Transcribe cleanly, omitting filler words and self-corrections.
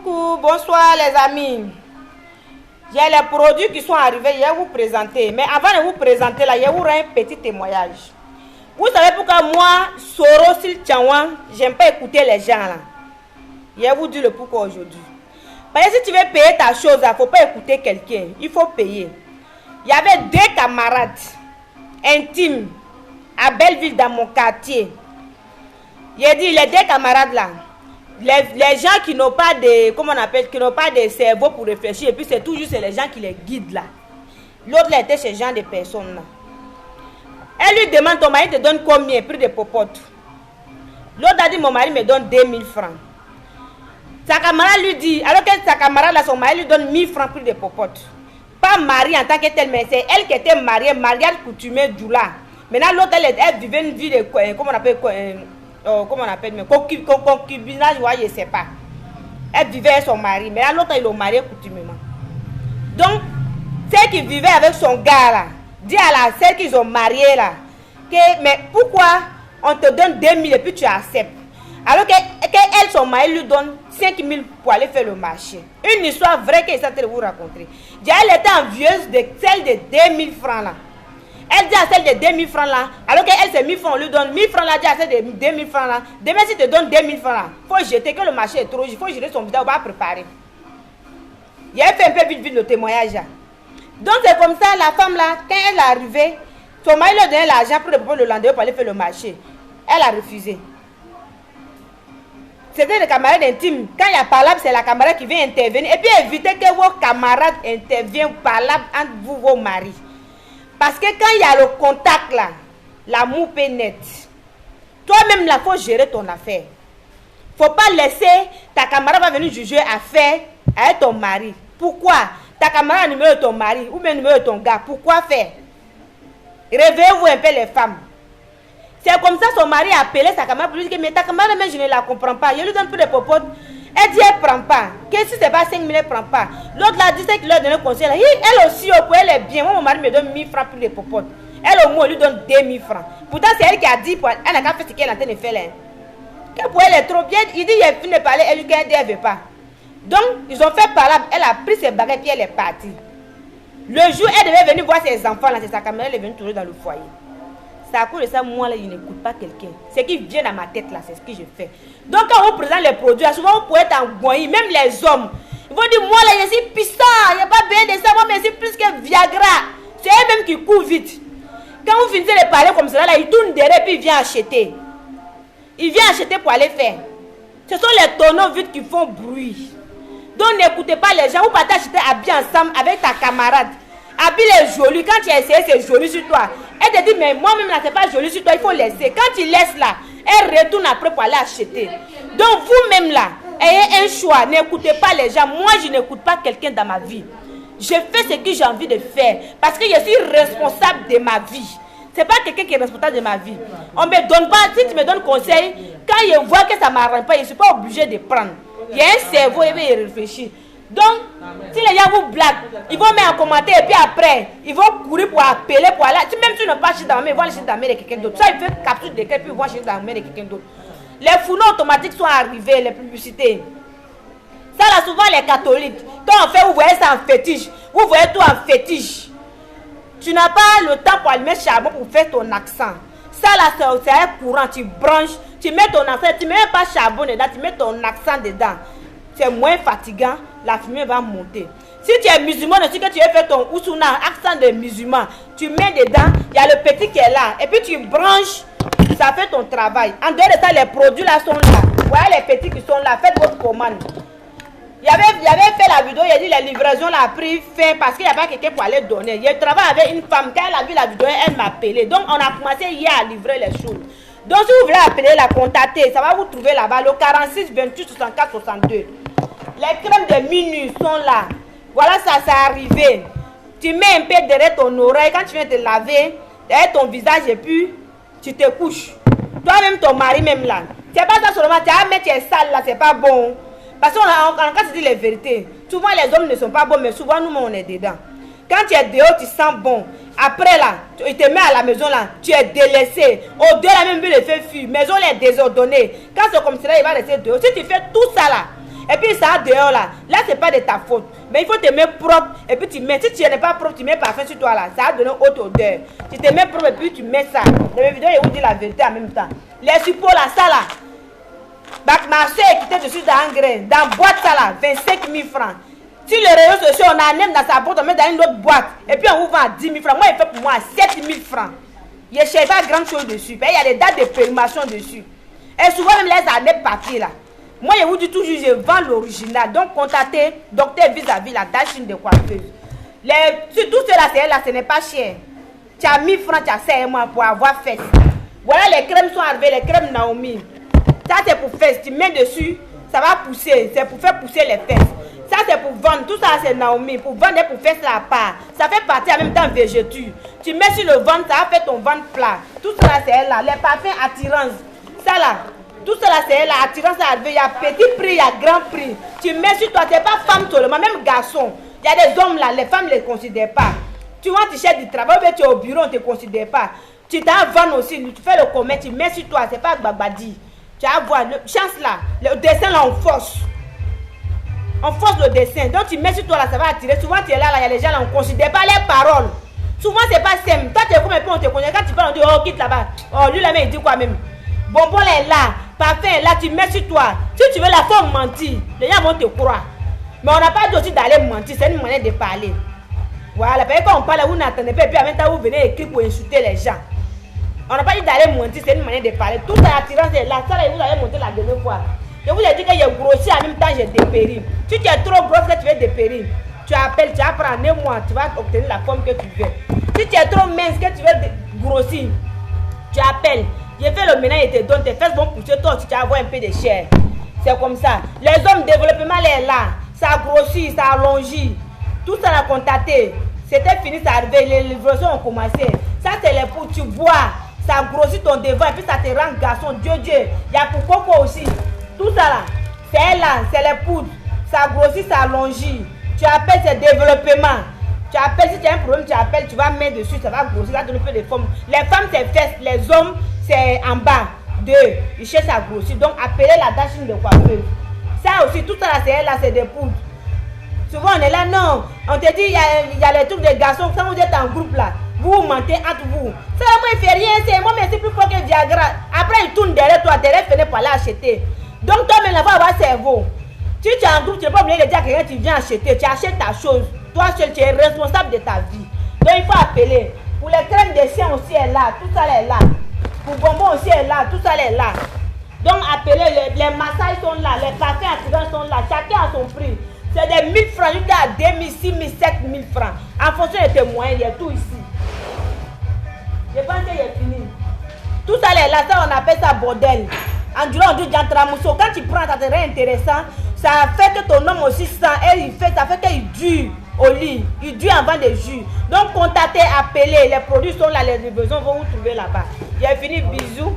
Coucou, bonsoir les amis. J'ai les produits qui sont arrivés, je vais vous présenter. Mais avant de vous présenter là, je vous rends un petit témoignage. Vous savez pourquoi moi, Soro Siltchawan, j'aime pas écouter les gens là. Je vais vous dire le pourquoi aujourd'hui. Parce que si tu veux payer ta chose, il ne faut pas écouter quelqu'un. Il faut payer. Il y avait 2 camarades intimes à Belleville dans mon quartier. J'ai dit, les 2 camarades là, les gens qui n'ont pas de, comment on appelle, qui n'ont pas de cerveau pour réfléchir, et puis c'est toujours les gens qui les guident là. L'autre là était ce genre de personnes là. Elle lui demande, ton mari te donne combien, prix de popote. L'autre a dit, mon mari me donne 2000 francs. Sa camarade lui dit, alors que sa camarade là, son mari lui donne 1000 francs prix de popote. Pas mariée en tant que telle, mais c'est elle qui était mariée, mariage coutumier du là. Maintenant l'autre elle vivait une vie de, comment on appelle, mais concubinage, je ne sais pas. Elle vivait avec son mari, mais l'autre il est marié coutumièrement. Donc, celle qui vivait avec son gars là, dit à celle qu'ils ont mariée là, que, mais pourquoi on te donne 2000 et puis tu acceptes? Alors qu'elle, son mari lui donne 5000 pour aller faire le marché. Une histoire vraie qu'elle est en train de vous raconter. Elle était envieuse de celle de 2000 francs là. Elle dit à celle de 2000 francs là, alors qu'elle c'est 1000 francs, on lui donne 1000 francs là, dit à celle de 2000 francs là. Demain si tu te donnes 2000 francs là, il faut jeter, que le marché est trop, il faut gérer son vidéo, on va préparer. Il a fait un peu vite le témoignage là. Donc c'est comme ça, la femme là, quand elle est arrivée, son mari lui a donné l'argent pour le lendemain pour aller faire le marché. Elle a refusé. C'était des camarades intimes. Quand il y a parlable, c'est la camarade qui vient intervenir. Et puis évitez que vos camarades interviennent parlable entre vous, vos maris. Parce que quand il y a le contact là, l'amour peut naître. Toi-même là, il faut gérer ton affaire. Il ne faut pas laisser ta camarade va venir juger affaire avec ton mari. Pourquoi? Ta camarade est numéro de ton mari ou bien numéro de ton gars. Pourquoi faire? Réveillez-vous un peu les femmes. C'est comme ça son mari a appelé sa camarade pour lui dire, mais ta camarade, mais je ne la comprends pas. Je lui donne plus de popotes. Elle dit, elle ne prend pas. Qu'est-ce que si ce n'est pas 5000, elle ne prend pas. L'autre là dit, c'est qu'il leur donne un conseil. Elle aussi, elle est bien. Moi, mon mari me donne 1000 francs pour les popotes. Elle au moins, lui donne 2000 francs. Pourtant, c'est elle qui a dit, elle n'a qu'à faire ce qu'elle est en train de faire là. Pour elle est trop bien. Il dit, il a fini de parler, elle lui dit, elle ne veut pas. Donc, ils ont fait parler. Elle a pris ses bagages et elle est partie. Le jour, elle devait venir voir ses enfants là. C'est sa camarade, elle est venue toujours dans le foyer. C'est à cause de ça, moi, là, je n'écoute pas quelqu'un. Ce qui vient dans ma tête, là, c'est ce que je fais. Donc, quand on présente les produits, souvent, on pourrait être envoyé, même les hommes. Ils vont dire, moi, là, je suis puissant, il n'y a pas besoin de ça, moi, mais je suis plus que Viagra. C'est eux-mêmes qui courent vite. Quand vous finissez de parler comme ça, là, ils tournent derrière, puis ils viennent acheter. Ils viennent acheter pour aller faire. Ce sont les tonneaux vides qui font bruit. Donc, n'écoutez pas les gens. Vous partez acheter habillés ensemble avec ta camarade. Habille est joli. Quand tu as essayé, c'est joli sur toi. Elle te dit, mais moi-même, là, c'est pas joli sur toi, il faut laisser. Quand tu laisses là, elle retourne après pour aller acheter. Donc, vous-même là, ayez un choix. N'écoutez pas les gens. Moi, je n'écoute pas quelqu'un dans ma vie. Je fais ce que j'ai envie de faire. Parce que je suis responsable de ma vie. C'est pas quelqu'un qui est responsable de ma vie. On me donne pas, si tu me donnes conseil, quand je vois que ça ne m'arrange pas, je ne suis pas obligé de prendre. Il y a un cerveau, il va y réfléchir. Donc, si les gens vous blaguent, ils vont mettre en commentaire et puis après, ils vont courir pour appeler, pour aller. Même si tu n'as pas acheté dans la main, ils vont aller chez dans la main de quelqu'un d'autre. Ça, ils font capture de quelqu'un, puis ils vont acheter dans la main de quelqu'un d'autre. Les fourneaux automatiques sont arrivés, les publicités. Ça, là, souvent, les catholiques, quand on fait, vous voyez ça en fétiche. Vous voyez tout en fétiche. Tu n'as pas le temps pour allumer le charbon pour faire ton accent. Ça, là, c'est un courant. Tu branches, tu mets ton accent, tu ne mets pas charbon dedans, tu mets ton accent dedans. C'est moins fatigant, la fumée va monter. Si tu es musulman, aussi que tu veux faire ton oussouna, accent de musulman, tu mets dedans, il y a le petit qui est là. Et puis tu branches, ça fait ton travail. En dehors de ça, les produits là sont là. Vous voyez les petits qui sont là, faites votre commande. Il avait fait la vidéo, il a dit la livraison là a pris fin parce qu'il n'y a pas quelqu'un pour aller donner. Je travaille avec une femme, quand elle a vu la vidéo, elle m'a appelé. Donc on a commencé hier à livrer les choses. Donc si vous voulez appeler, la contacter, ça va vous trouver là-bas, le 46 28 64 62. Les crèmes de minuit sont là. Voilà, ça c'est arrivé. Tu mets un peu derrière ton oreille quand tu viens te laver, derrière ton visage et puis tu te couches. Toi-même, ton mari même là. C'est pas ça seulement, tu as mettre tes sales là, c'est pas bon. Parce qu'on quand tu dis les vérités, souvent les hommes ne sont pas bons, mais souvent nous on est dedans. Quand tu es dehors, tu sens bon. Après là, tu te mets à la maison là, tu es délaissé. Au-delà même vu le fait fuir, maison est désordonnée. Quand c'est comme cela, il va rester dehors. Si tu fais tout ça là, Et puis ça dehors là, c'est pas de ta faute. Mais il faut te mettre propre et puis tu mets. Si tu n'es pas propre, tu mets parfum sur toi là, ça va donner haute odeur. Tu te mets propre et puis tu mets ça. Dans mes vidéos, je vous dis la vérité en même temps. Les supports là, ça là. Ma soeur est quittée dessus dans un grain. Dans boîte ça là, 25 000 francs. Si les réseaux sociaux, on a même dans sa boîte, on met dans une autre boîte. Et puis on vous vend à 10 000 francs. Moi, il fait pour moi 7 000 francs. Je ne cherche pas grand chose dessus. Il y a des dates de périment dessus. Et souvent, même les années papier là. Moi, je vous dis toujours, je vends l'original. Donc, contactez docteur vis-à-vis la Dachine de coiffeuse. Tout cela, c'est là, ce n'est pas cher. Tu as 1000 francs, tu as 5 mois pour avoir fait. Voilà, les crèmes sont arrivées, les crèmes Naomi. Ça, c'est pour fesses. Tu mets dessus, ça va pousser. C'est pour faire pousser les fesses. Ça, c'est pour vendre. Tout ça, c'est Naomi. Pour vendre et pour faire ça à part. Ça fait partie en même temps végéture. Tu mets sur le ventre, ça va faire ton ventre plat. Tout ça, c'est là. Les parfums attirants. Ça, là. Tout cela c'est là, attirance à il y a petit prix, il y a grand prix. Tu mets sur toi, tu n'es pas femme seulement, même garçon. Il y a des hommes là, les femmes ne les considèrent pas. Tu vois, tu cherches du travail, mais tu es au bureau, on ne te considère pas. Tu t'as vendre aussi, tu fais le commerce, tu mets sur toi, c'est pas Babadi. Tu vas voir, chance là, le dessin là, on force. On force le dessin. Donc tu mets sur toi là, ça va attirer. Souvent tu es là, il y a les gens là, on ne considère pas les paroles. Souvent c'est pas simple. Toi tu es comme un peu, on te connaît. Quand tu parles, on dit, oh, quitte là-bas. Oh, lui là-bas, il dit quoi même? Bonbon est là, parfum est là, tu mets sur toi. Si tu veux la forme mentir, les gens vont te croire. Mais on n'a pas dit aussi d'aller mentir, c'est une manière de parler. Voilà, parce que quand on parle, vous n'attendez pas, et puis en même temps, vous venez écrire pour insulter les gens. On n'a pas dit d'aller mentir, c'est une manière de parler. Toute l'attirance est là, ça là, vous allez monter la dernière fois. Je vous ai dit que j'ai grossi en même temps, j'ai dépéri. Si tu es trop grosse, que tu veux dépérir, tu appelles, tu apprends en un mois, tu vas obtenir la forme que tu veux. Si tu es trop mince, que tu veux grossir, tu appelles. Je fais le ménage et te donne, tes fesses vont pousser, toi aussi tu vas avoir un peu de chair. C'est comme ça. Les hommes, développement est là. Ça grossit, ça allongit. Tout ça l'a contacté. C'était fini, ça arrivait. Les livraisons ont commencé. Ça, c'est les poux, tu bois. Ça grossit ton devant et puis ça te rend garçon. Dieu. Il y a pour coco aussi. Tout ça là, c'est là, c'est les poudres. Ça grossit, ça allongit. Tu appelles, c'est développement. Tu appelles, si tu as un problème, tu appelles, tu vas mettre dessus, ça va grossir, ça donne un peu de forme. Les femmes, c'est fesses, les hommes, c'est en bas. Ils cherchent à grossir. Donc, appelez la Dachine de coiffeuse. Ça aussi, tout ça là, c'est des poudres. Souvent, on est là, non. On te dit, il y a les trucs des garçons, quand vous êtes en groupe là, vous mentez entre vous. Ça, moi, il fait rien, c'est moi, mais c'est plus fort que Viagra. Après, il tourne derrière toi, finit par l'acheter. Donc, toi-même, là-bas, avoir cerveau. Si tu es en groupe, tu n'es pas obligé de dire à quelqu'un, tu viens acheter, tu achètes ta chose. Toi seul, tu es responsable de ta vie. Donc, il faut appeler. Pour les crèmes des chiens aussi, est là. Tout ça est là. Pour bonbons aussi, est là. Tout ça est là. Donc, appelez. Les massages sont là. Les parfums attirants sont là. Chacun a son prix. C'est des 1000 francs. Jusqu'à 2000, 6000, 7000 francs. En fonction de tes moyens, il y a tout ici. Je pense qu'il est fini. Tout ça est là. Ça, on appelle ça bordel. En durant, on dit Jantramuso. Quand tu prends, ça te rend intéressant. Ça fait que ton homme aussi sent. Et ça fait qu'il dure au lit. Il dure avant de jus. Donc, contactez, appelez. Les produits sont là. Les livraisons vont vous trouver là-bas. J'ai fini. Bisous.